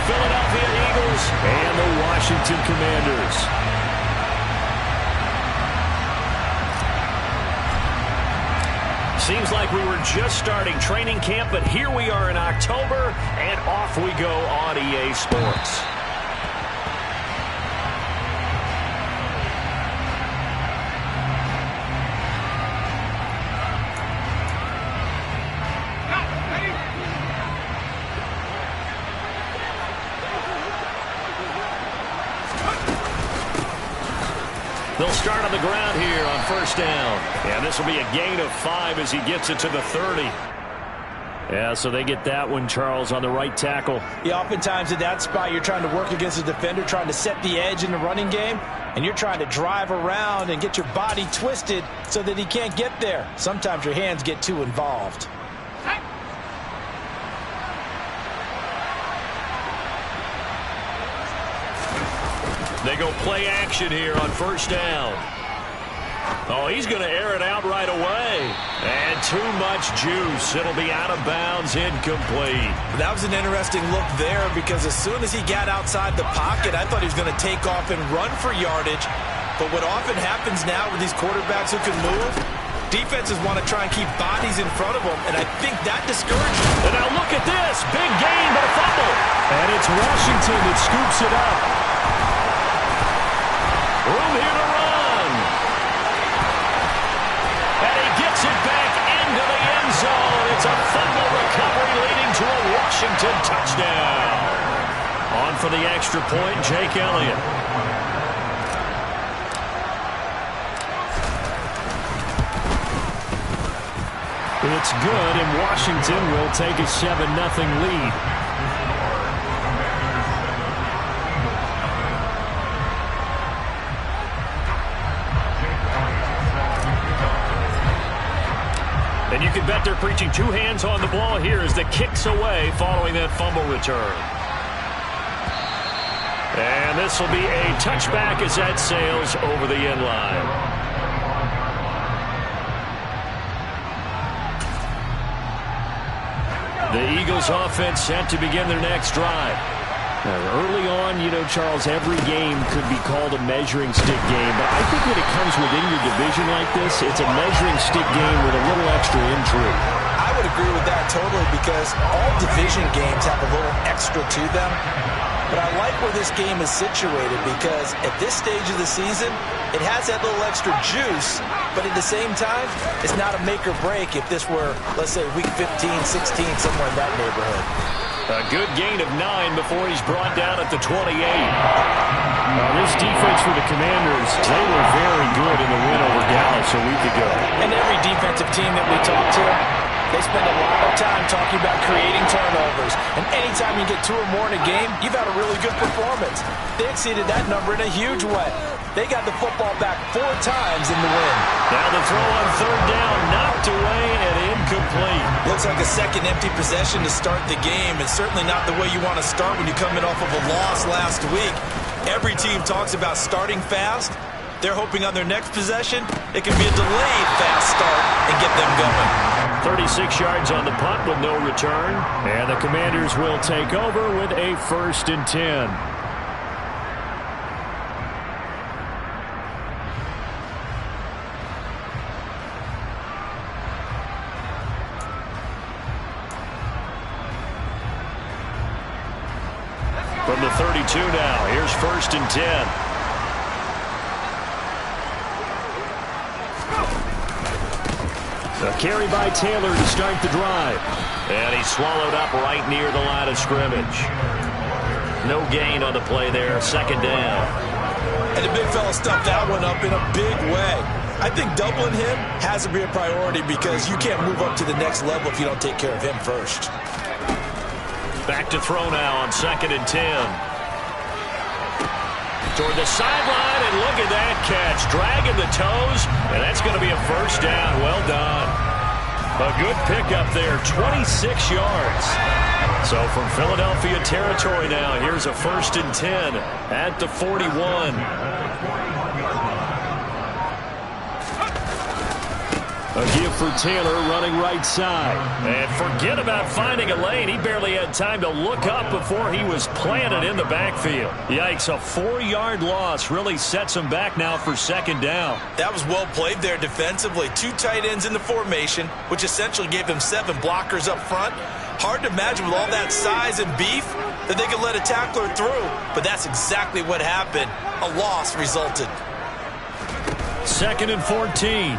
Philadelphia Eagles and the Washington Commanders. Seems like we were just starting training camp, but here we are in October, and off we go on EA Sports. They'll start on the ground here on first down. And this will be a gain of 5 as he gets it to the 30. Yeah, so they get that one, Charles, on the right tackle. Yeah, oftentimes in that spot, you're trying to work against a defender, trying to set the edge in the running game, and you're trying to drive around and get your body twisted so that he can't get there. Sometimes your hands get too involved. They go play action here on first down. Oh, he's going to air it out right away. And too much juice. It'll be out of bounds, incomplete. That was an interesting look there because as soon as he got outside the pocket, I thought he was going to take off and run for yardage. But what often happens now with these quarterbacks who can move, defenses want to try and keep bodies in front of them, and I think that discourages them. And now look at this. Big gain, but a fumble. And it's Washington that scoops it up. Room here to run. And he gets it back into the end zone. It's a fumble recovery leading to a Washington touchdown. On for the extra point, Jake Elliott. It's good, and Washington will take a 7-0 lead. And you can bet they're preaching 2 hands on the ball here as the kick's away following that fumble return. And this will be a touchback as that sails over the end line. The Eagles offense set to begin their next drive. Early on, you know, Charles, every game could be called a measuring stick game, but I think when it comes within your division like this, it's a measuring stick game with a little extra intrigue. I would agree with that totally because all division games have a little extra to them. But I like where this game is situated because at this stage of the season, it has that little extra juice, but at the same time, it's not a make or break if this were, let's say, week 15, 16, somewhere in that neighborhood. A good gain of 9 before he's brought down at the 28. Now, this defense for the Commanders, they were very good in the win over Dallas a week ago. And every defensive team that we talk to, they spend a lot of time talking about creating turnovers. And anytime you get 2 or more in a game, you've had a really good performance. They exceeded that number in a huge way. They got the football back 4 times in the win. Now the throw on third down, knocked away and incomplete. Looks like a second empty possession to start the game, and certainly not the way you want to start when you're coming off of a loss last week. Every team talks about starting fast. They're hoping on their next possession, it can be a delayed fast start and get them going. 36 yards on the punt with no return. And the Commanders will take over with a 1st and 10. From the 32 now, here's 1st and 10. A carry by Taylor to start the drive. And he's swallowed up right near the line of scrimmage. No gain on the play there, 2nd down. And the big fella stuffed that one up in a big way. I think doubling him has to be a priority because you can't move up to the next level if you don't take care of him first. Back to throw now on 2nd and 10. Toward the sideline, and look at that catch. Dragging the toes, and that's going to be a 1st down. Well done. A good pickup there, 26 yards. So from Philadelphia territory now, here's a 1st and 10 at the 41. A give for Taylor running right side. And forget about finding a lane. He barely had time to look up before he was planted in the backfield. Yikes, a 4-yard loss really sets him back now for second down. That was well played there defensively. 2 tight ends in the formation, which essentially gave them 7 blockers up front. Hard to imagine with all that size and beef that they could let a tackler through. But that's exactly what happened. A loss resulted. 2nd and 14.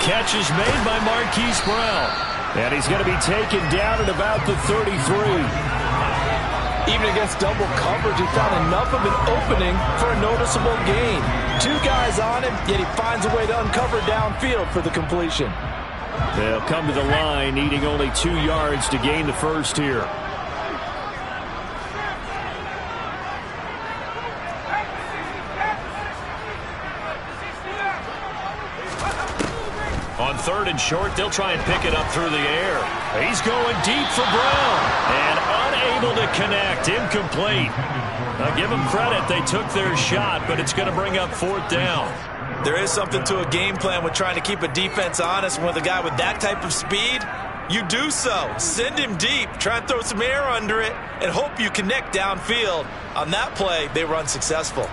Catch is made by Marquise Brown. And he's going to be taken down at about the 33. Even against double coverage, he found enough of an opening for a noticeable gain. 2 guys on him, yet he finds a way to uncover downfield for the completion. They'll come to the line, needing only 2 yards to gain the first here. On 3rd and short, they'll try and pick it up through the air. He's going deep for Brown. And unable to connect. Incomplete. Now give them credit. They took their shot, but it's going to bring up 4th down. There is something to a game plan with trying to keep a defense honest. With a guy with that type of speed, you do so. Send him deep. Try and throw some air under it and hope you connect downfield. On that play, they were unsuccessful.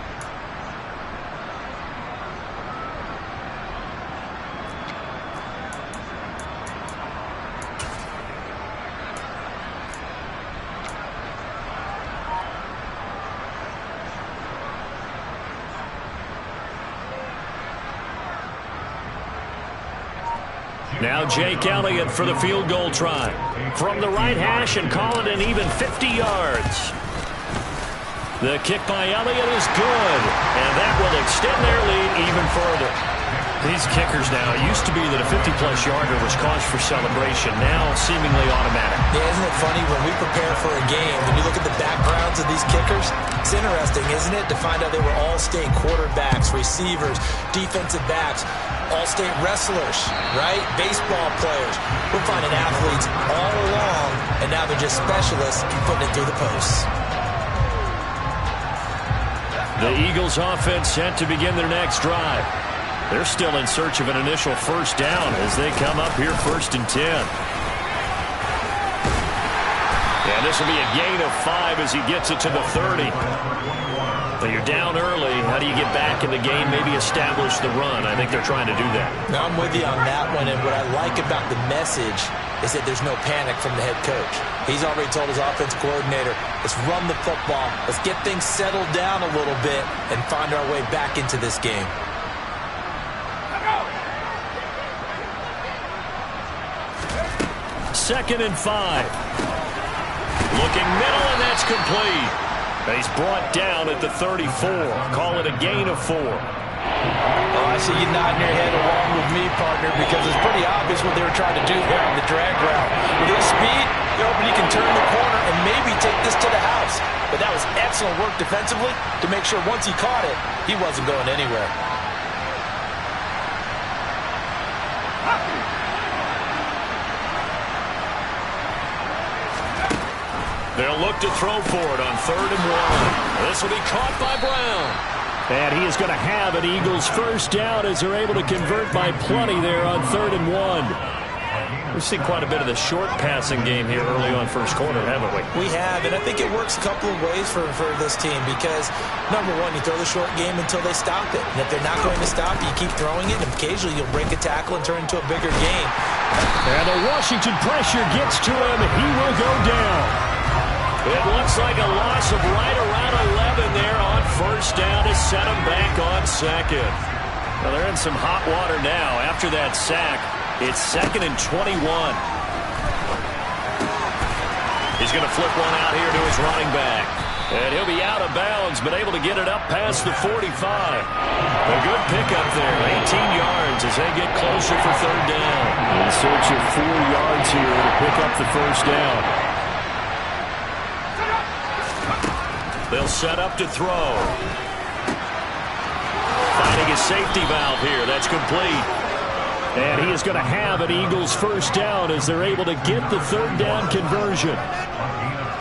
Now Jake Elliott for the field goal try. From the right hash and call it an even 50 yards. The kick by Elliott is good. And that will extend their lead even further. These kickers now, it used to be that a 50-plus yarder was cause for celebration. Now seemingly automatic. Yeah, isn't it funny when we prepare for a game, when you look at the backgrounds of these kickers, it's interesting, isn't it, to find out they were all-state quarterbacks, receivers, defensive backs, all-state wrestlers, right? Baseball players. We're finding athletes all along, and now they're just specialists putting it through the posts. The Eagles offense set to begin their next drive. They're still in search of an initial first down as they come up here 1st and 10. And this will be a gain of 5 as he gets it to the 30. But you're down early. How do you get back in the game, maybe establish the run? I think they're trying to do that. Now, I'm with you on that one, and what I like about the message is that there's no panic from the head coach. He's already told his offense coordinator, let's run the football, let's get things settled down a little bit and find our way back into this game. 2nd and 5. Looking middle, and that's complete. He's brought down at the 34. Call it a gain of 4. Oh, I see you nodding your head along with me, partner, because it's pretty obvious what they were trying to do there on the drag route. With his speed, he can turn the corner and maybe take this to the house. But that was excellent work defensively to make sure once he caught it, he wasn't going anywhere. They'll look to throw for it on 3rd and 1. This will be caught by Brown. And he is going to have an Eagles first down as they're able to convert by plenty there on 3rd and 1. We've seen quite a bit of the short passing game here early on first quarter, haven't we? We have, and I think it works a couple of ways for this team because, number one, you throw the short game until they stop it. And if they're not going to stop, you keep throwing it, and occasionally you'll break a tackle and turn into a bigger game. And the Washington pressure gets to him, and he will go down. It looks like a loss of right around 11 there on first down to set him back on 2nd. Well, they're in some hot water now. After that sack, it's 2nd and 21. He's going to flip one out here to his running back. And he'll be out of bounds, but able to get it up past the 45. A good pickup there, 18 yards as they get closer for 3rd down. In search of 4 yards here to pick up the first down. They'll set up to throw. Finding his safety valve here. That's complete. And he is going to have an Eagles first down as they're able to get the 3rd down conversion.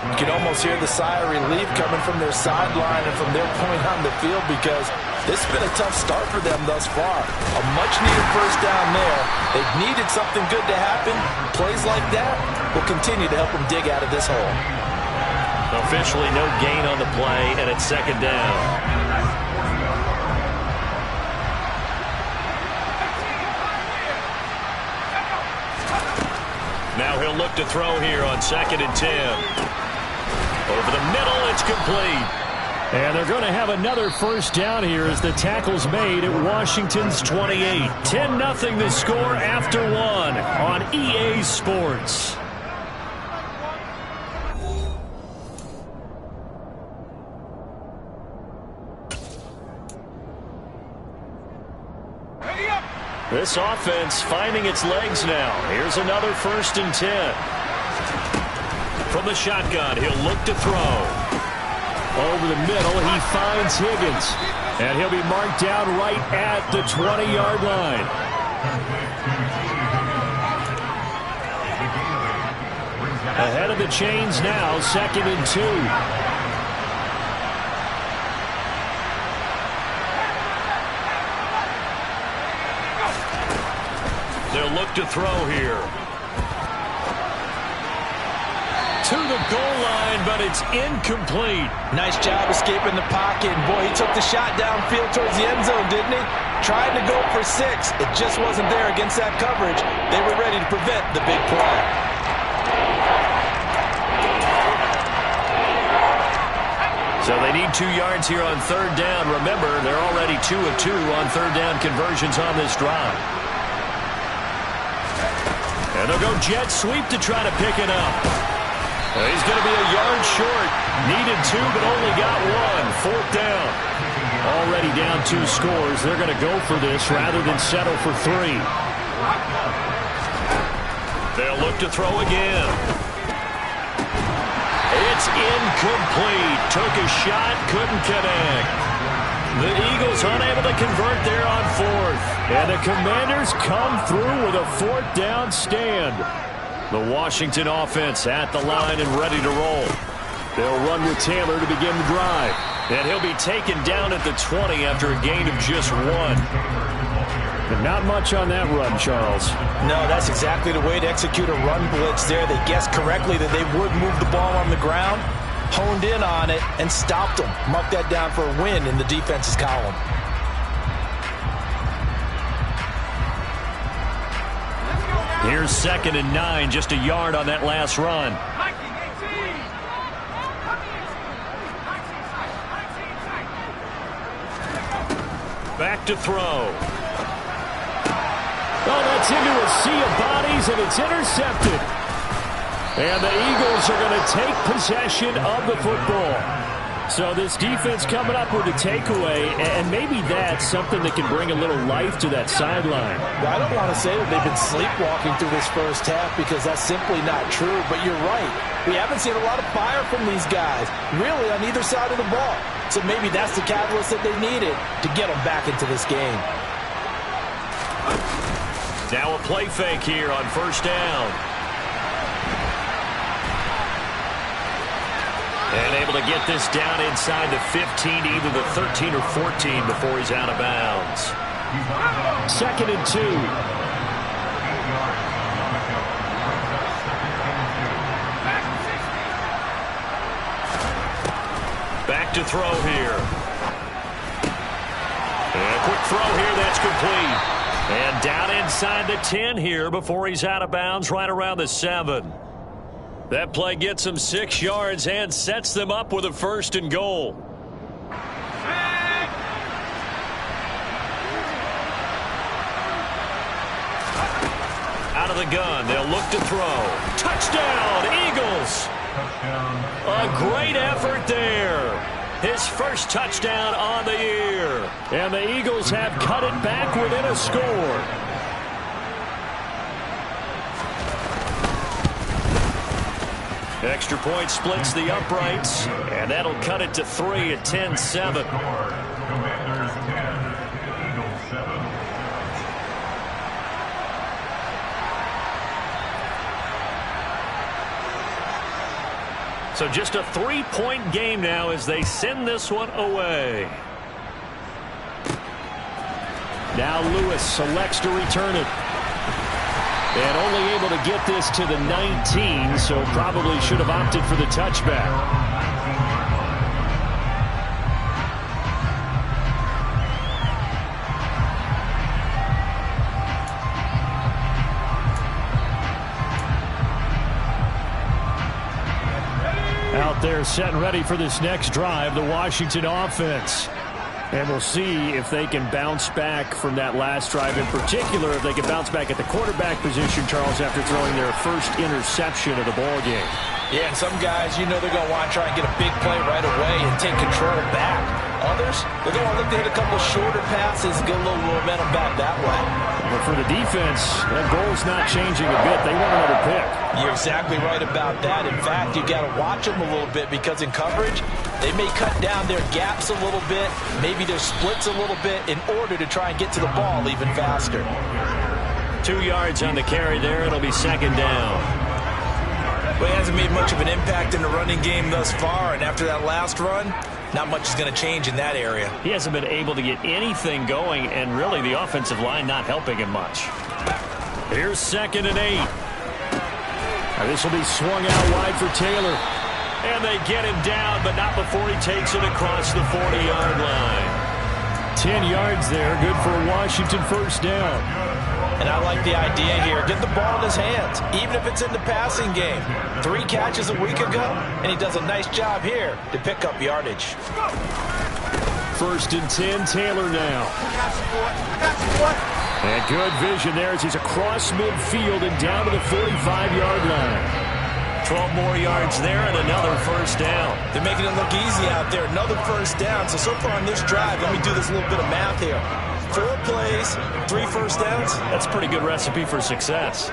You can almost hear the sigh of relief coming from their sideline and from their point on the field because This has been a tough start for them thus far. A much-needed first down there. They've needed something good to happen. Plays like that will continue to help them dig out of this hole. Officially no gain on the play, and it's second down. Now he'll look to throw here on 2nd and 10. Over the middle, it's complete. And they're going to have another first down here as the tackle's made at Washington's 28. 10-0 the score after one on EA Sports. This offense finding its legs now. Here's another 1st and 10. From the shotgun, he'll look to throw. Over the middle, he finds Higgins. And he'll be marked down right at the 20-yard line. Ahead of the chains now, 2nd and 2. They'll look to throw here. To the goal line, but it's incomplete. Nice job escaping the pocket. And boy, he took the shot downfield towards the end zone, didn't he? Tried to go for 6. It just wasn't there against that coverage. They were ready to prevent the big play. So they need 2 yards here on 3rd down. Remember, they're already 2 of 2 on 3rd down conversions on this drive. And they'll go jet sweep to try to pick it up. He's going to be a yard short. Needed 2, but only got 1. 4th down. Already down 2 scores. They're going to go for this rather than settle for 3. They'll look to throw again. It's incomplete. Took a shot, couldn't connect. The Eagles unable to convert there on 4th. And the Commanders come through with a 4th down stand. The Washington offense at the line and ready to roll. They'll run with Taylor to begin the drive. And he'll be taken down at the 20 after a gain of just 1. And not much on that run, Charles. No, that's exactly the way to execute a run blitz there. They guessed correctly that they would move the ball on the ground, honed in on it, and stopped them. Mark that down for a win in the defense's column. Here's 2nd and 9, just a yard on that last run. Back to throw. Oh, that's into a sea of bodies, and it's intercepted. And the Eagles are going to take possession of the football. So this defense coming up with a takeaway, and maybe that's something that can bring a little life to that sideline. Well, I don't want to say that they've been sleepwalking through this first half because that's simply not true, but you're right. We haven't seen a lot of fire from these guys, really on either side of the ball. So maybe that's the catalyst that they needed to get them back into this game. Now a play fake here on 1st down. And able to get this down inside the 15, either the 13 or 14 before he's out of bounds. 2nd and 2. Back to throw here. And a quick throw here, that's complete. And down inside the 10 here before he's out of bounds, right around the 7. That play gets them 6 yards and sets them up with a 1st and goal. Out of the gun, they'll look to throw. Touchdown, Eagles! A great effort there. His first touchdown on the year. And the Eagles have cut it back within a score. Extra point splits the uprights, and that'll cut it to 3 at 10-7. Commanders 10, Eagles 7. So just a 3-point game now as they send this one away. Now Lewis selects to return it. And only able to get this to the 19, so probably should have opted for the touchback. Out there set and ready for this next drive, the Washington offense. And we'll see if they can bounce back from that last drive, in particular if they can bounce back at the quarterback position, Charles, after throwing their first interception of the ball game. Yeah, and some guys, you know they're going to want to try and get a big play right away and take control back. Others, they're going to look to hit a couple shorter passes and get a little momentum back that way. But for the defense, that goal's not changing a bit. They want another pick. You're exactly right about that. In fact, you've got to watch them a little bit because in coverage, they may cut down their gaps a little bit, maybe their splits a little bit in order to try and get to the ball even faster. 2 yards on the carry there. It'll be second down. Well, he hasn't made much of an impact in the running game thus far, and after that last run, not much is going to change in that area. He hasn't been able to get anything going, and really the offensive line not helping him much. Here's 2nd and 8. This will be swung out wide for Taylor. And they get him down, but not before he takes it across the 40-yard line. 10 yards there, good for a Washington first down. And I like the idea here. Get the ball in his hands, even if it's in the passing game. 3 catches a week ago, and he does a nice job here to pick up yardage. 1st and 10, Taylor now. And good vision there as he's across midfield and down to the 45-yard line. 12 more yards there and another first down. They're making it look easy out there. Another first down. So far on this drive, let me do this little bit of math here. 4 plays, 3 first downs. That's a pretty good recipe for success.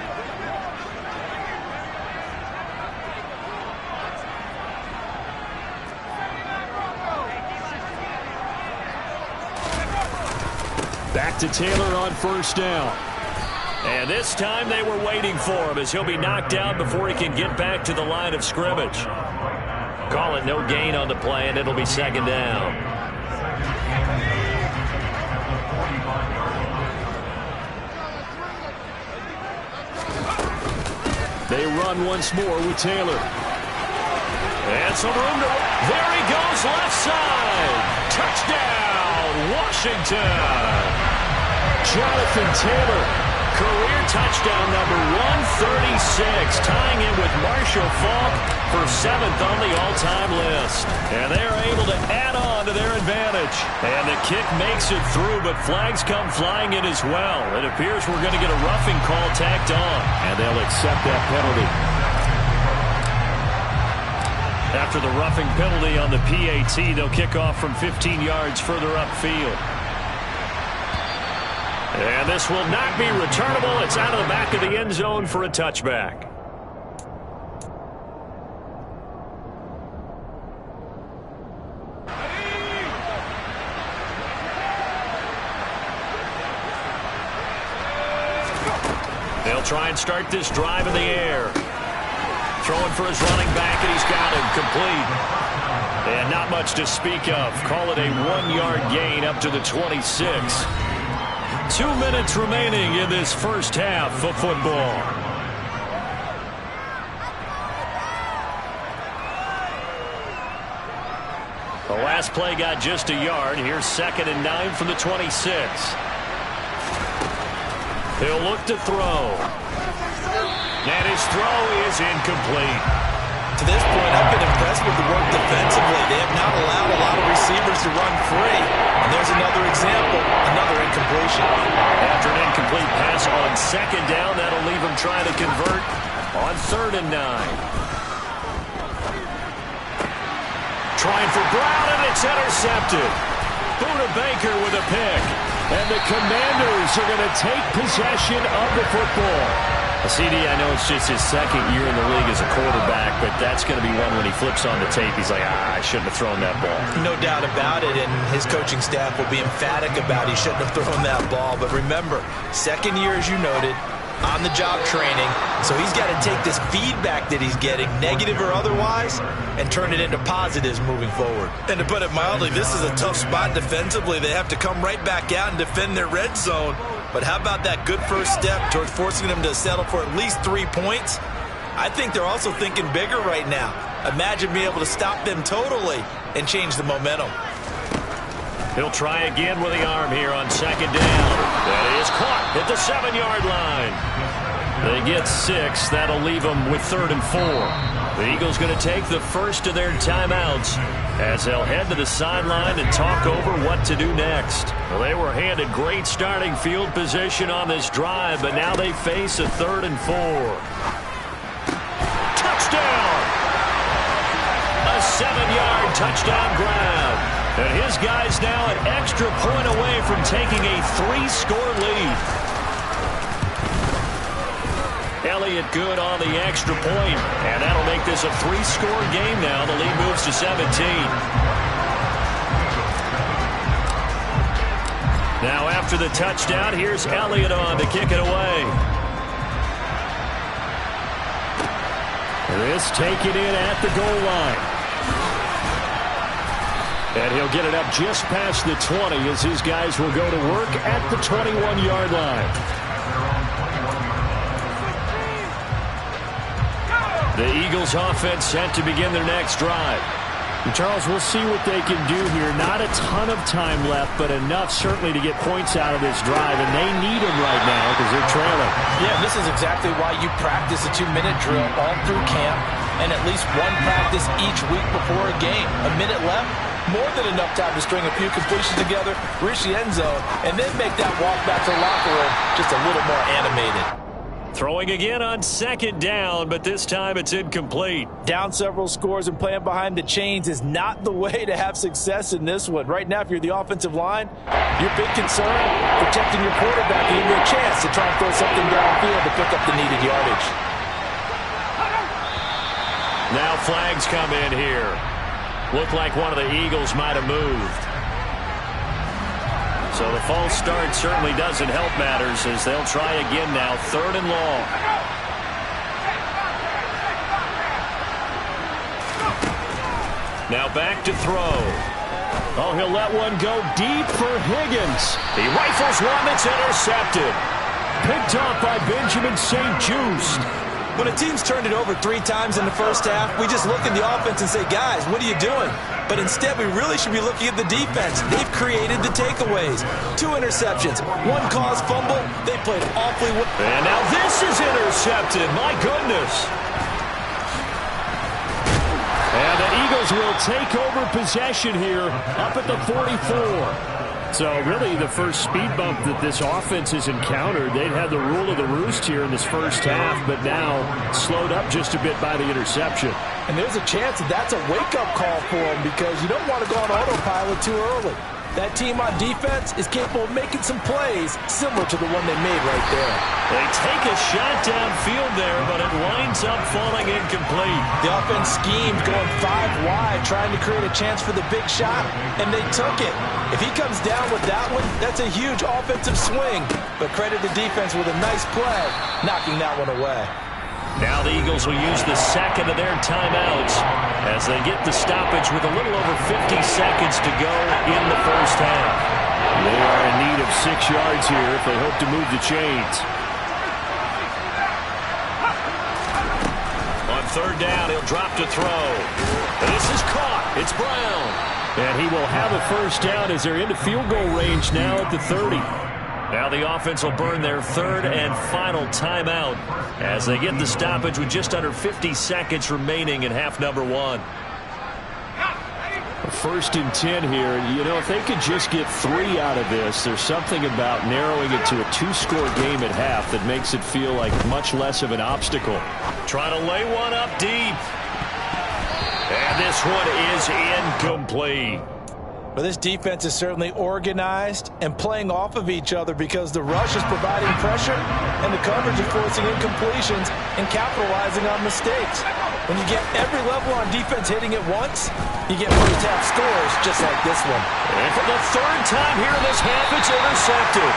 Back to Taylor on first down. And this time they were waiting for him as he'll be knocked down before he can get back to the line of scrimmage. Call it no gain on the play, and it'll be second down. They run once more with Taylor. And some room to... There he goes, left side. Touchdown, Washington. Jonathan Taylor. Career touchdown number 136, tying in with Marshall Faulk for 7th on the all-time list. And they're able to add on to their advantage. And the kick makes it through, but flags come flying in as well. It appears we're going to get a roughing call tacked on. And they'll accept that penalty. After the roughing penalty on the PAT, they'll kick off from 15 yards further upfield. And this will not be returnable. It's out of the back of the end zone for a touchback. They'll try and start this drive in the air. Throwing for his running back, and he's got him complete. And not much to speak of. Call it a 1-yard gain up to the 26. 2 minutes remaining in this first half of football. The last play got just a yard. Here's 2nd and 9 from the 26. He'll look to throw. And his throw is incomplete. To this point, I've been impressed with the work defensively. They have not allowed a lot of receivers to run free. And there's another example, another incompletion. After an incomplete pass on 2nd down, that'll leave him trying to convert on 3rd and 9. Trying for Brown, and it's intercepted. Buda Baker with a pick. And the Commanders are going to take possession of the football. CD, I know it's just his 2nd year in the league as a quarterback, but that's going to be one when he flips on the tape. He's like, I shouldn't have thrown that ball. No doubt about it, and his coaching staff will be emphatic about he shouldn't have thrown that ball. But remember, 2nd year, as you noted, on-the-job training. So he's got to take this feedback that he's getting, negative or otherwise, and turn it into positives moving forward. And to put it mildly, this is a tough spot defensively. They have to come right back out and defend their red zone. But how about that good first step towards forcing them to settle for at least 3 points? I think they're also thinking bigger right now. Imagine being able to stop them totally and change the momentum. He'll try again with the arm here on second down. That is caught at the 7-yard line. They get 6. That'll leave them with 3rd and 4. The Eagles going to take the first of their timeouts as they'll head to the sideline and talk over what to do next. Well, they were handed great starting field position on this drive, but now they face a 3rd and 4. Touchdown! A 7-yard touchdown grab. And his guy's now an extra point away from taking a 3-score lead. Elliott good on the extra point, and that'll make this a 3-score game now. The lead moves to 17. Now after the touchdown, here's Elliott on to kick it away. This taken in at the goal line. And he'll get it up just past the 20 as his guys will go to work at the 21-yard line. The Eagles offense set to begin their next drive. And Charles, we'll see what they can do here. Not a ton of time left, but enough certainly to get points out of this drive. And they need them right now because they're trailing. Yeah, this is exactly why you practice a 2-minute drill all through camp and at least one practice each week before a game. A minute left. More than enough time to string a few completions together, reach the end zone, and then make that walk back to the locker room just a little more animated. Throwing again on second down, but this time it's incomplete. Down several scores and playing behind the chains is not the way to have success in this one. Right now, if you're the offensive line, your big concern, protecting your quarterback and give you a chance to try and throw something downfield to pick up the needed yardage. Now flags come in here. Looked like one of the Eagles might have moved. So the false start certainly doesn't help matters as they'll try again now, 3rd and long. Now back to throw. Oh, he'll let one go deep for Higgins. He rifles one that's intercepted. Picked off by Benjamin St-Juste. When a team's turned it over 3 times in the first half, we just look at the offense and say, guys, what are you doing? But instead, we really should be looking at the defense. They've created the takeaways. 2 interceptions, 1 caused fumble. They played awfully well. And now this is intercepted. My goodness. And the Eagles will take over possession here up at the 44. So really the first speed bump that this offense has encountered. They'd had the rule of the roost here in this first half, but now slowed up just a bit by the interception. And there's a chance that that's a wake-up call for them because you don't want to go on autopilot too early. That team on defense is capable of making some plays similar to the one they made right there. They take a shot downfield there, but it winds up falling incomplete. The offense schemed going 5 wide, trying to create a chance for the big shot, and they took it. If he comes down with that one, that's a huge offensive swing. But credit the defense with a nice play, knocking that one away. Now the Eagles will use the second of their timeouts as they get the stoppage with a little over 50 seconds to go in the first half. They are in need of 6 yards here if they hope to move the chains. On 3rd down, he'll drop to throw. This is caught. It's Brown. And he will have a first down as they're into field goal range now at the 30. Now the offense will burn their 3rd and final timeout as they get the stoppage with just under 50 seconds remaining in half number 1. 1st and 10 here. You know, if they could just get 3 out of this, there's something about narrowing it to a 2-score game at half that makes it feel like much less of an obstacle. Trying to lay one up deep. And this one is incomplete. Well, this defense is certainly organized and playing off of each other because the rush is providing pressure and the coverage is forcing incompletions and capitalizing on mistakes. When you get every level on defense hitting at once, you get first-half scores just like this one. And for the third time here in this half, it's intercepted.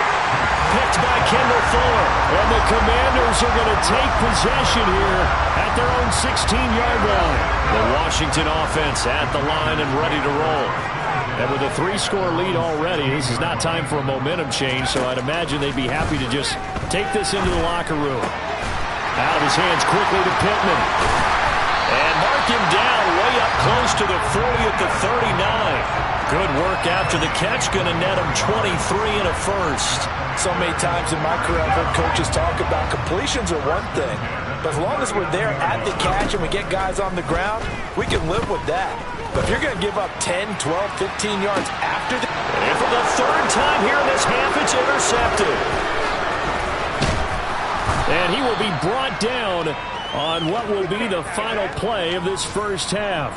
Picked by Kendall Fuller. And the Commanders are going to take possession here at their own 16-yard line. The Washington offense at the line and ready to roll. And with a 3-score lead already, this is not time for a momentum change, so I'd imagine they'd be happy to just take this into the locker room. Out of his hands quickly to Pittman. And mark him down way up close to the 40 at the 39. Good work after the catch. Going to net him 23 and a first. So many times in my career I've heard coaches talk about completions are one thing. But as long as we're there at the catch and we get guys on the ground, we can live with that. But if you're going to give up 10, 12, 15 yards after the... And for the third time here in this half, it's intercepted. And he will be brought down on what will be the final play of this first half.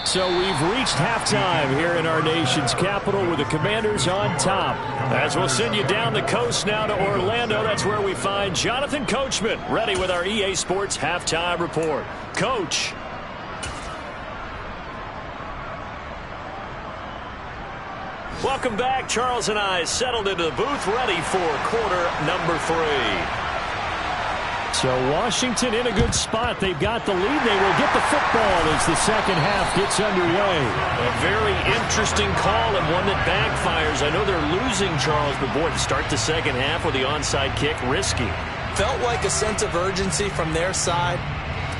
So we've reached halftime here in our nation's capital with the Commanders on top. As we'll send you down the coast now to Orlando, that's where we find Jonathan Coachman ready with our EA Sports Halftime Report. Coach. Welcome back. Charles and I settled into the booth ready for quarter number 3. So Washington in a good spot. They've got the lead. They will get the football as the second half gets underway. A very interesting call and one that backfires. I know they're losing, Charles, but boy, to start the second half with the onside kick, risky. Felt like a sense of urgency from their side,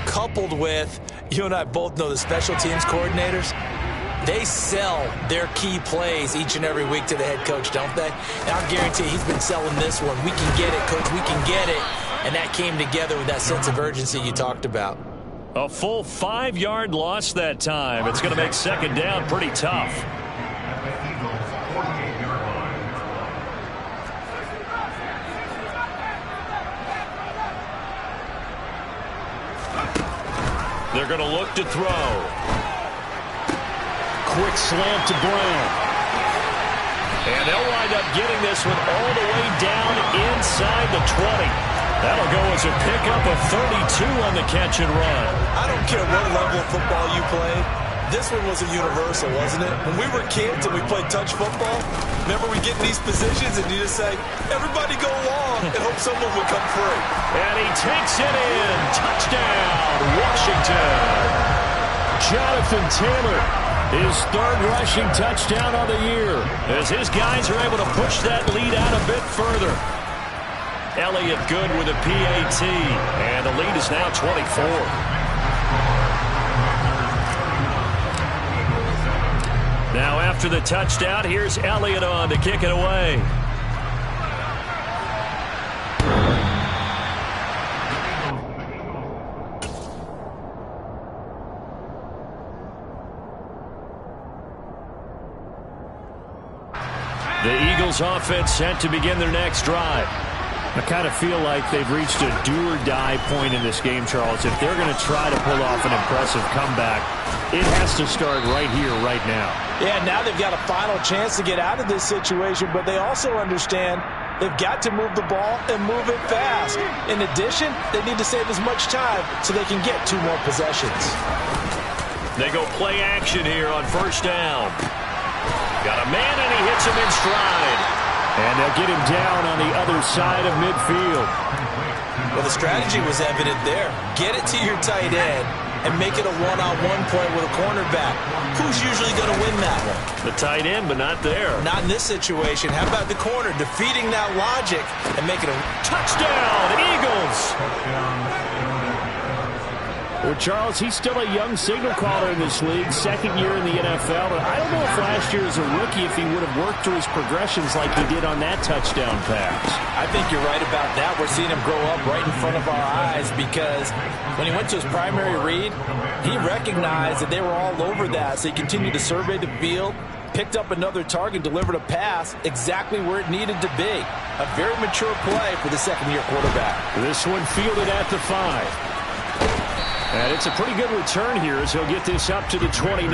coupled with, you and I both know the special teams coordinators. They sell their key plays each and every week to the head coach, don't they? And I'll guarantee he's been selling this one. We can get it, coach. We can get it. And that came together with that sense of urgency you talked about. A full 5-yard loss that time. It's going to make second down pretty tough. They're going to look to throw. Quick slant to Brown. And they'll wind up getting this one all the way down inside the 20. That'll go as a pickup of 32 on the catch and run. I don't care what level of football you played. This one was a universal, wasn't it? When we were kids and we played touch football, remember we get in these positions and you just say, everybody go long and hope someone will come free. And he takes it in. Touchdown, Washington. Jonathan Taylor, his third rushing touchdown on the year, as his guys are able to push that lead out a bit further. Elliott good with a PAT, and the lead is now 24. Now after the touchdown, here's Elliott on to kick it away. The Eagles offense set to begin their next drive. I kind of feel like they've reached a do-or-die point in this game, Charles. If they're going to try to pull off an impressive comeback, it has to start right here, right now. Yeah, now they've got a final chance to get out of this situation, but they also understand they've got to move the ball and move it fast. In addition, they need to save as much time so they can get 2 more possessions. They go play action here on first down. Got a man, and he hits him in stride. And they'll get him down on the other side of midfield. Well, the strategy was evident there. Get it to your tight end and make it a one-on-one play with a cornerback. Who's usually going to win that one? The tight end, but not there. Not in this situation. How about the corner defeating that logic and making a touchdown, Eagles? Well, Charles, he's still a young signal caller in this league, second year in the NFL. But I don't know if last year as a rookie, if he would have worked through his progressions like he did on that touchdown pass. I think you're right about that. We're seeing him grow up right in front of our eyes because when he went to his primary read, he recognized that they were all over that. So he continued to survey the field, picked up another target, delivered a pass exactly where it needed to be. A very mature play for the second-year quarterback. This one fielded at the 5. And it's a pretty good return here as he'll get this up to the 29.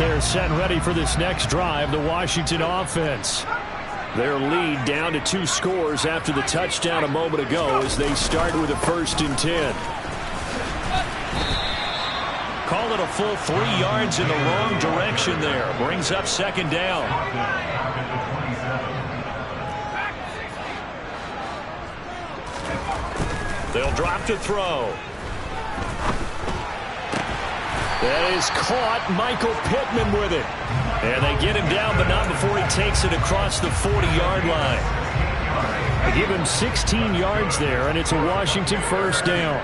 They're set and ready for this next drive, the Washington offense. Their lead down to 2 scores after the touchdown a moment ago as they start with a 1st and 10. Call it a full 3 yards in the wrong direction there. Brings up 2nd down. They'll drop to throw. That is caught. Michael Pittman with it. And they get him down, but not before he takes it across the 40-yard line. They give him 16 yards there, and it's a Washington 1st down.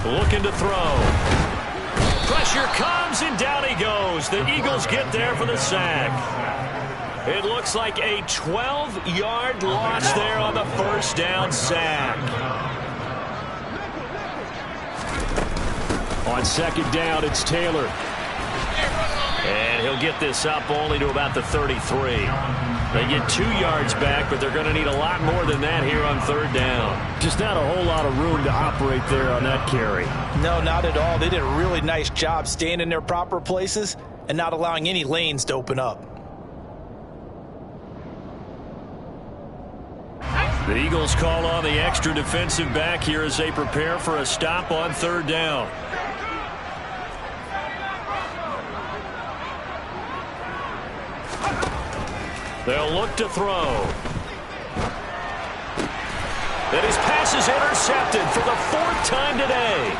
Looking to throw. Pressure comes, and down he goes. The Eagles get there for the sack. It looks like a 12-yard loss there on the 1st down sack. On 2nd down, it's Taylor. And he'll get this up only to about the 33. They get 2 yards back, but they're going to need a lot more than that here on 3rd down. Just not a whole lot of room to operate there on that carry. No, not at all. They did a really nice job staying in their proper places and not allowing any lanes to open up. The Eagles call on the extra defensive back here as they prepare for a stop on 3rd down. They'll look to throw. And his pass is intercepted for the 4th time today.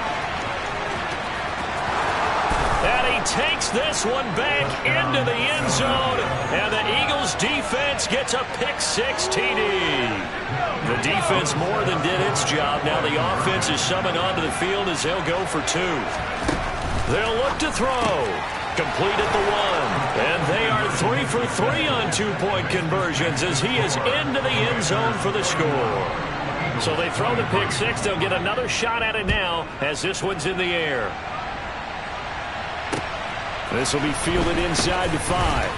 And he takes this one back into the end zone. And the Eagles defense gets a pick-6 TD. The defense more than did its job. Now the offense is summoned onto the field as they'll go for 2. They'll look to throw. Complete at the 1. And they are 3 for 3 on 2-point conversions as he is into the end zone for the score. So they throw the pick-6. They'll get another shot at it now as this one's in the air. This will be fielded inside the 5.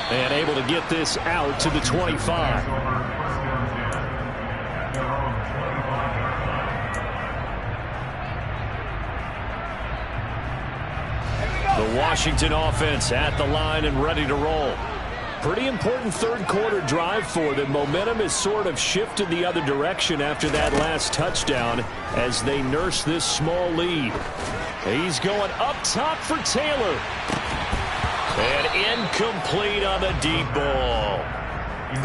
And able to get this out to the 25. The Washington offense at the line and ready to roll. Pretty important 3rd quarter drive for them. Momentum has sort of shifted the other direction after that last touchdown as they nurse this small lead. He's going up top for Taylor. And incomplete on the deep ball.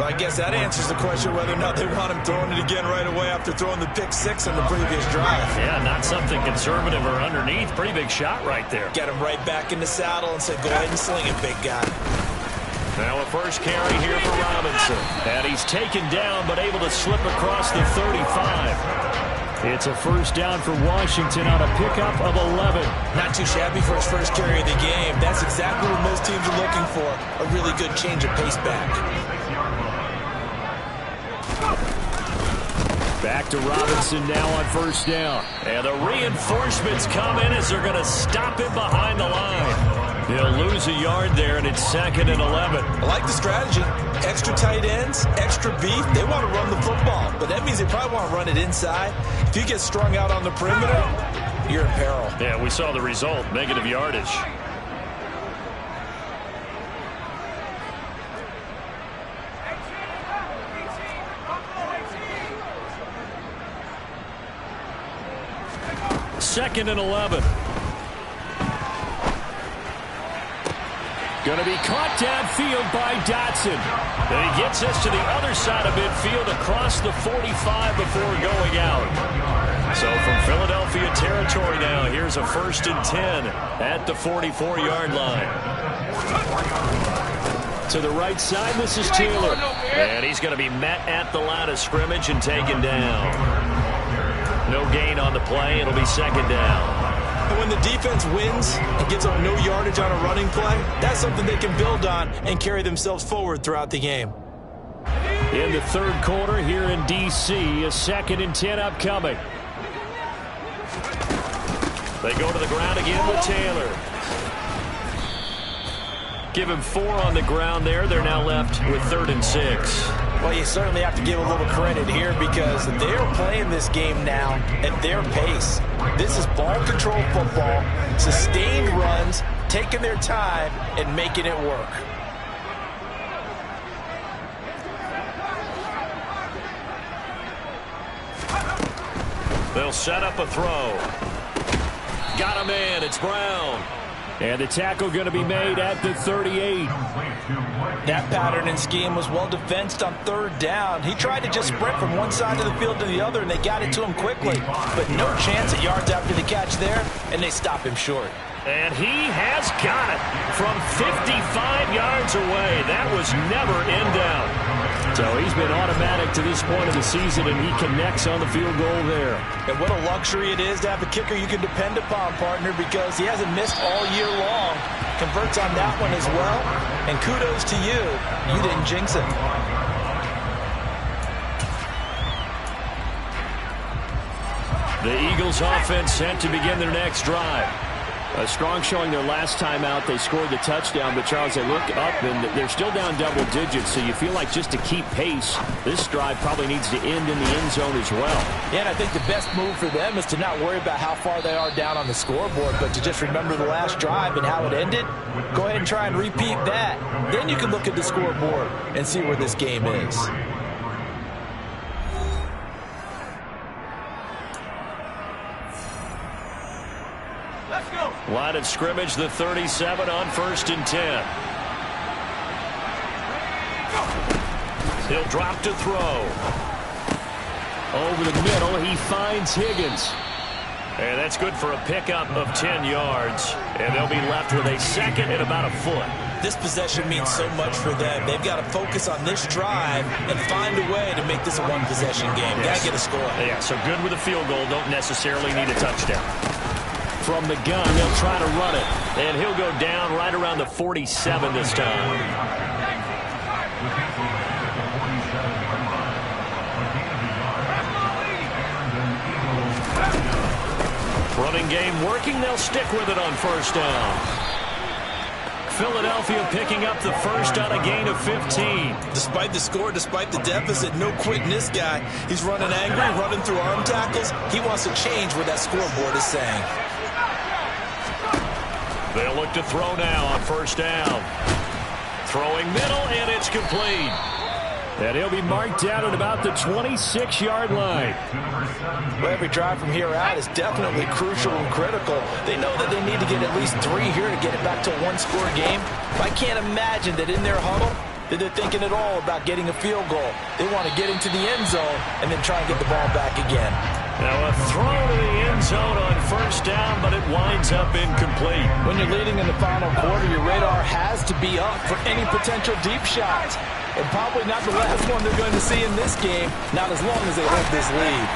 Well, I guess that answers the question whether or not they want him throwing it again right away after throwing the pick-6 on the previous drive. Yeah, not something conservative or underneath. Pretty big shot right there. Get him right back in the saddle and say, go ahead and sling it, big guy. Now a first carry here for Robinson. And he's taken down but able to slip across the 35. It's a 1st down for Washington on a pickup of 11. Not too shabby for his first carry of the game. That's exactly what most teams are looking for. A really good change of pace back. Back to Robinson now on 1st down. And the reinforcements come in as they're going to stop him behind the line. He'll lose a yard there, and it's 2nd and 11. I like the strategy. Extra tight ends, extra beef. They want to run the football, but that means they probably want to run it inside. If you get strung out on the perimeter, you're in peril. Yeah, we saw the result, negative yardage. Second and 11. Going to be caught downfield by Dotson. And he gets us to the other side of midfield across the 45 before going out. So from Philadelphia territory now, here's a 1st and 10 at the 44-yard line. To the right side, this is Taylor. And he's going to be met at the line of scrimmage and taken down. No gain on the play. It'll be 2nd down. And when the defense wins and gets up no yardage on a running play, that's something they can build on and carry themselves forward throughout the game. In the 3rd quarter here in D.C., a 2nd and 10 upcoming. They go to the ground again with Taylor. Give him 4 on the ground there. They're now left with 3rd and 6. Well, you certainly have to give a little credit here because they're playing this game now at their pace. This is ball control football, sustained runs, taking their time and making it work. They'll set up a throw. Got him in. It's Brown. And the tackle going to be made at the 38. That pattern and scheme was well defensed on 3rd down. He tried to just sprint from one side of the field to the other, and they got it to him quickly. But no chance at yards after the catch there, and they stop him short. And he has got it from 55 yards away. That was never in doubt. So he's been automatic to this point of the season, and he connects on the field goal there. And what a luxury it is to have a kicker you can depend upon, partner, because he hasn't missed all year long. Converts on that one as well. And kudos to you. You didn't jinx it. The Eagles offense set to begin their next drive. A strong showing their last time out. They scored the touchdown, but Charles, they look up and they're still down double digits, so you feel like just to keep pace, this drive probably needs to end in the end zone as well. Yeah, and I think the best move for them is to not worry about how far they are down on the scoreboard, but to just remember the last drive and how it ended. Go ahead and try and repeat that. Then you can look at the scoreboard and see where this game is. Line of scrimmage, the 37 on 1st and 10. He'll drop to throw. Over the middle, he finds Higgins. And that's good for a pickup of 10 yards. And they'll be left with a 2nd and about a foot. This possession means so much for them. They've got to focus on this drive and find a way to make this a one-possession game. Yes. Got to get a score. Yeah, so good with a field goal. Don't necessarily need a touchdown. From the gun, they'll try to run it. And he'll go down right around the 47 this time. Running game working. They'll stick with it on 1st down. Philadelphia picking up the first on a gain of 15. Despite the score, despite the deficit, no quitting this guy. He's running angry, running through arm tackles. He wants to change what that scoreboard is saying. They'll look to throw now on 1st down. Throwing middle, and it's complete. And he'll be marked down at about the 26-yard line. Well, every drive from here out is definitely crucial and critical. They know that they need to get at least 3 here to get it back to a one-score game. I can't imagine that in their huddle that they're thinking at all about getting a field goal. They want to get into the end zone and then try and get the ball back again. Now a throw to the end zone on 1st down, but it winds up incomplete. When you're leading in the final quarter, your radar has to be up for any potential deep shots. And probably not the last one they're going to see in this game, not as long as they hold this lead.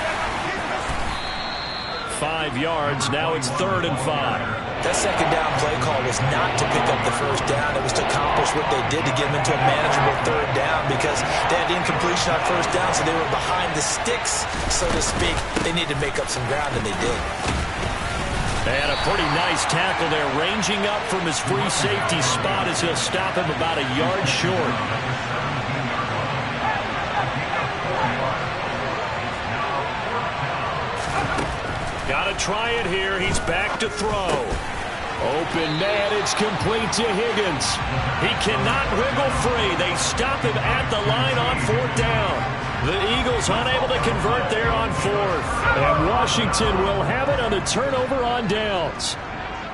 5 yards, now it's 3rd and 5. That 2nd down play call was not to pick up the 1st down. It was to accomplish what they did to get them into a manageable 3rd down because they had incompletion on 1st down, so they were behind the sticks, so to speak. They needed to make up some ground, and they did. And a pretty nice tackle there, ranging up from his free safety spot as he'll stop him about a yard short. Got to try it here. He's back to throw. Open man, it's complete to Higgins. He cannot wiggle free. They stop him at the line on 4th down. The Eagles unable to convert there on 4th. And Washington will have it on a turnover on downs.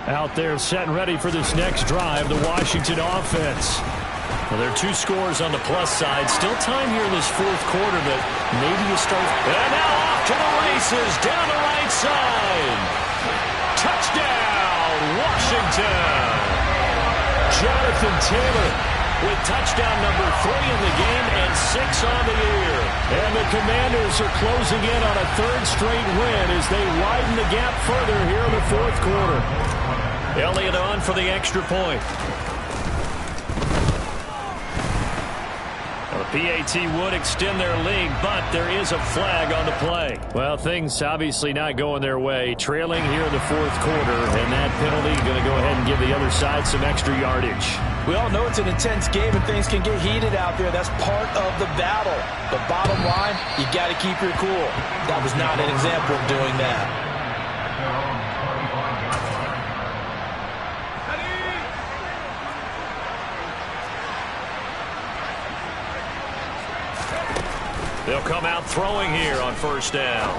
Out there set and ready for this next drive, the Washington offense. Well, there are 2 scores on the plus side. Still time here in this 4th quarter that maybe you start. And now off to the races down the right side. Touchdown, Washington. Jonathan Taylor with touchdown number 3 in the game and 6 on the year. And the Commanders are closing in on a 3rd straight win as they widen the gap further here in the 4th quarter. Elliott on for the extra point. The PAT would extend their lead, but there is a flag on the play. Well, things obviously not going their way. Trailing here in the fourth quarter, and that penalty going to go ahead and give the other side some extra yardage. We all know it's an intense game and things can get heated out there. That's part of the battle. But bottom line, you got to keep your cool. That was not an example of doing that. They'll come out throwing here on first down.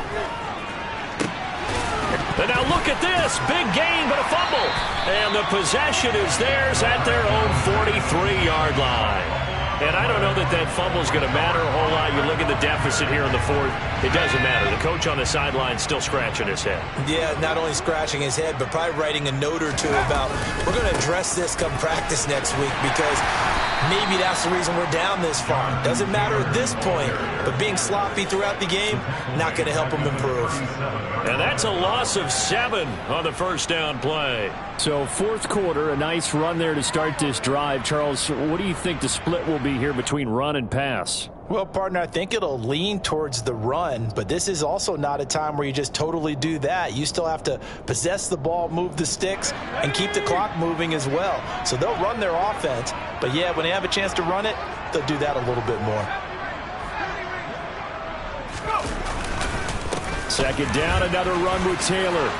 And now look at this. Big gain, but a fumble. And the possession is theirs at their own 43-yard line. And I don't know that that fumble is going to matter a whole lot. You look at the deficit here in the fourth. It doesn't matter. The coach on the sideline still scratching his head. Yeah, not only scratching his head, but probably writing a note or two about, we're going to address this come practice next week because maybe that's the reason we're down this far. Doesn't matter at this point, but being sloppy throughout the game, not going to help him improve. And that's a loss of 7 on the first down play. So fourth quarter, a nice run there to start this drive. Charles, what do you think the split will be here between run and pass? Well, partner, I think it'll lean towards the run, but this is also not a time where you just totally do that. You still have to possess the ball, move the sticks, and keep the clock moving as well. So they'll run their offense, but yeah, when they have a chance to run it, they'll do that a little bit more. Second down, another run with Taylor.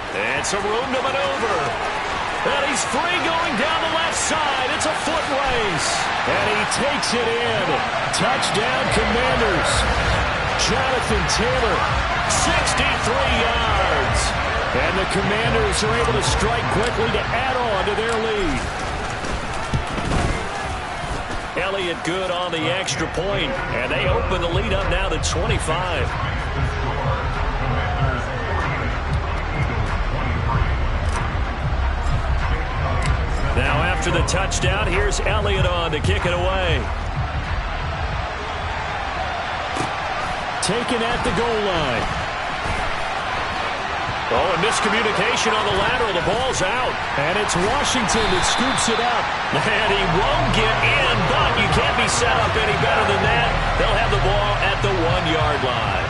And some room to maneuver. And he's free going down the left side. It's a foot race. And he takes it in. Touchdown, Commanders. Jonathan Taylor, 63 yards. And the Commanders are able to strike quickly to add on to their lead. Elliott good on the extra point, and they open the lead up now to 25. Now after the touchdown, here's Elliott on to kick it away. Taken at the goal line. Oh, and miscommunication on the lateral. The ball's out. And it's Washington that scoops it up. And he won't get in, but you can't be set up any better than that. They'll have the ball at the 1-yard line.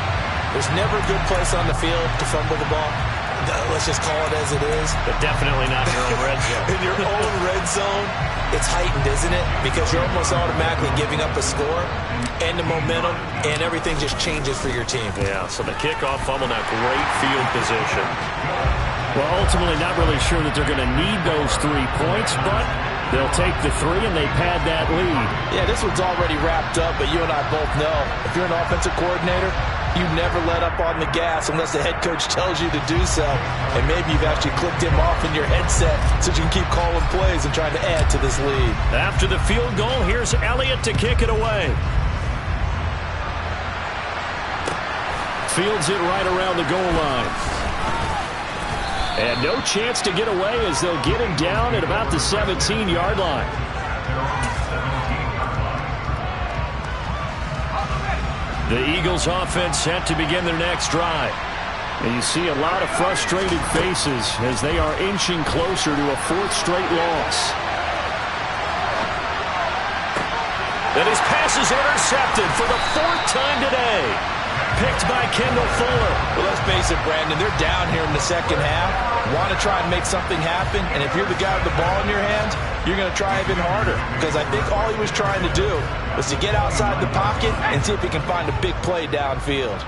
There's never a good place on the field to fumble the ball. Let's just call it as it is. But definitely not in your own red zone. In your own red zone, it's heightened, isn't it? Because you're almost automatically giving up a score and the momentum, and everything just changes for your team. Yeah, so the kickoff fumble, now great field position. Well, ultimately not really sure that they're going to need those 3 points, but they'll take the 3 and they pad that lead. Yeah, this one's already wrapped up, but you and I both know if you're an offensive coordinator, you never let up on the gas unless the head coach tells you to do so. And maybe you've actually clicked him off in your headset so you can keep calling plays and trying to add to this lead. After the field goal, here's Elliott to kick it away. Fields it right around the goal line. And no chance to get away as they'll get him down at about the 17-yard line. The Eagles offense set to begin their next drive. And you see a lot of frustrated faces as they are inching closer to a 4th straight loss. And his pass is intercepted for the 4th time today. Picked by Kendall Fuller. Well, let's face it, Brandon, they're down here in the second half. Want to try and make something happen, and if you're the guy with the ball in your hands, you're going to try even harder. Because I think all he was trying to do was to get outside the pocket and see if he can find a big play downfield.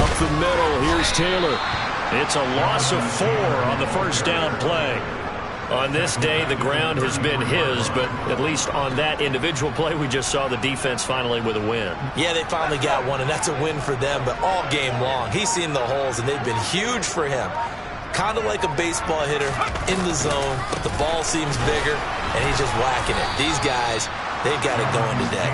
Up the middle, here's Taylor. It's a loss of 4 on the first down play. On this day, the ground has been his, but at least on that individual play, we just saw the defense finally with a win. Yeah, they finally got one, and that's a win for them, but all game long, he's seen the holes, and they've been huge for him. Kind of like a baseball hitter in the zone. The ball seems bigger, and he's just whacking it. These guys, they've got it going today.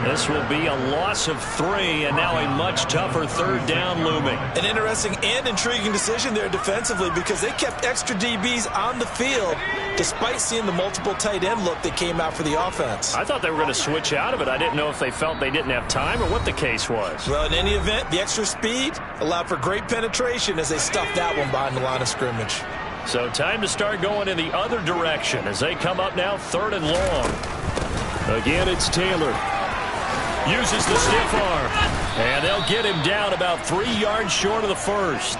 This will be a loss of 3, and now a much tougher 3rd down looming. An interesting and intriguing decision there defensively because they kept extra DBs on the field despite seeing the multiple tight end look that came out for the offense. I thought they were going to switch out of it. I didn't know if they felt they didn't have time or what the case was. Well, in any event, the extra speed allowed for great penetration as they stuffed that one behind the line of scrimmage. So time to start going in the other direction as they come up now 3rd and long. Again, it's Taylor. Uses the stiff arm. And they'll get him down about 3 yards short of the first.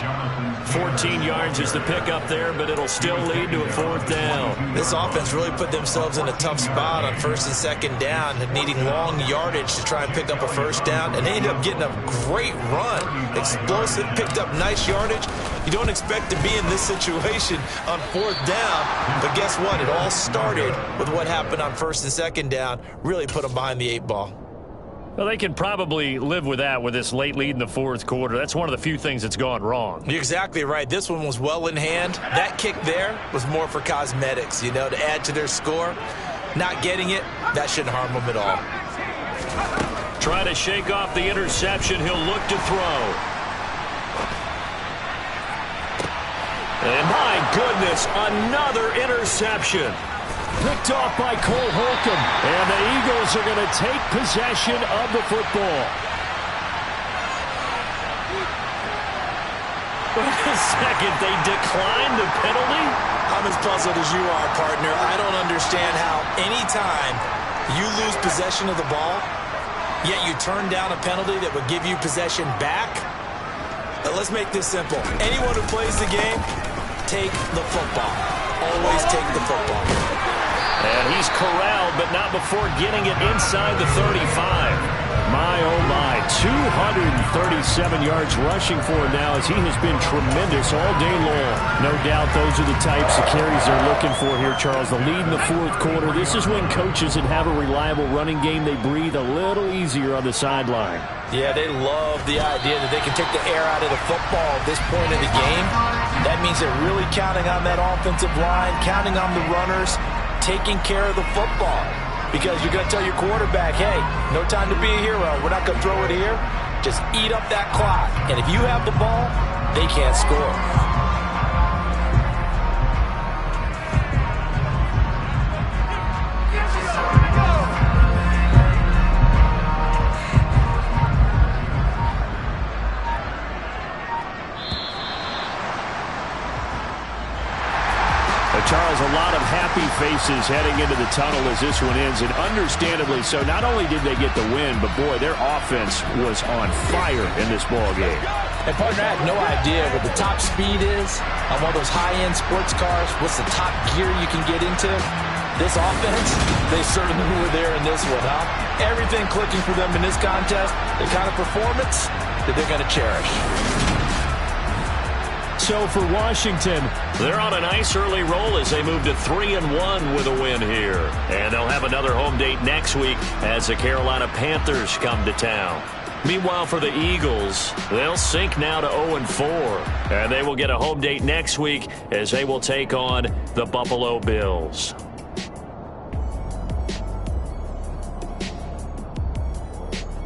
14 yards is the pickup there, but it'll still lead to a 4th down. This offense really put themselves in a tough spot on 1st and 2nd down, needing long yardage to try and pick up a 1st down, and they ended up getting a great run. Explosive, picked up nice yardage. You don't expect to be in this situation on 4th down, but guess what? It all started with what happened on 1st and 2nd down, really put them behind the 8 ball. Well, they can probably live with that with this late lead in the 4th quarter. That's one of the few things that's gone wrong. You're exactly right. This one was well in hand. That kick there was more for cosmetics, you know, to add to their score. Not getting it, that shouldn't harm them at all. Try to shake off the interception. He'll look to throw. And my goodness, another interception. Picked off by Cole Holcomb. And the Eagles are going to take possession of the football. Wait a second, they declined the penalty? I'm as puzzled as you are, partner. I don't understand how anytime you lose possession of the ball, yet you turn down a penalty that would give you possession back. Let's make this simple. Anyone who plays the game, take the football. Always take the football. And he's corralled, but not before getting it inside the 35. My, oh my, 237 yards rushing for him now as he has been tremendous all day long. No doubt those are the types of carries they're looking for here, Charles. The lead in the 4th quarter. This is when coaches that have a reliable running game, they breathe a little easier on the sideline. Yeah, they love the idea that they can take the air out of the football at this point in the game. That means they're really counting on that offensive line, counting on the runners, taking care of the football. Because you're going to tell your quarterback, hey, no time to be a hero. We're not going to throw it here. Just eat up that clock. And if you have the ball, they can't score. Charles, a lot of happy faces heading into the tunnel as this one ends, and understandably so. Not only did they get the win, but boy, their offense was on fire in this ball game. And partner, I have no idea what the top speed is on one of those high-end sports cars. What's the top gear you can get into? This offense, they certainly were there in this one, huh? Everything clicking for them in this contest, the kind of performance that they're going to cherish. So for Washington, they're on a nice early roll as they move to 3-1 with a win here. And they'll have another home date next week as the Carolina Panthers come to town. Meanwhile, for the Eagles, they'll sink now to 0-4. And they will get a home date next week as they will take on the Buffalo Bills.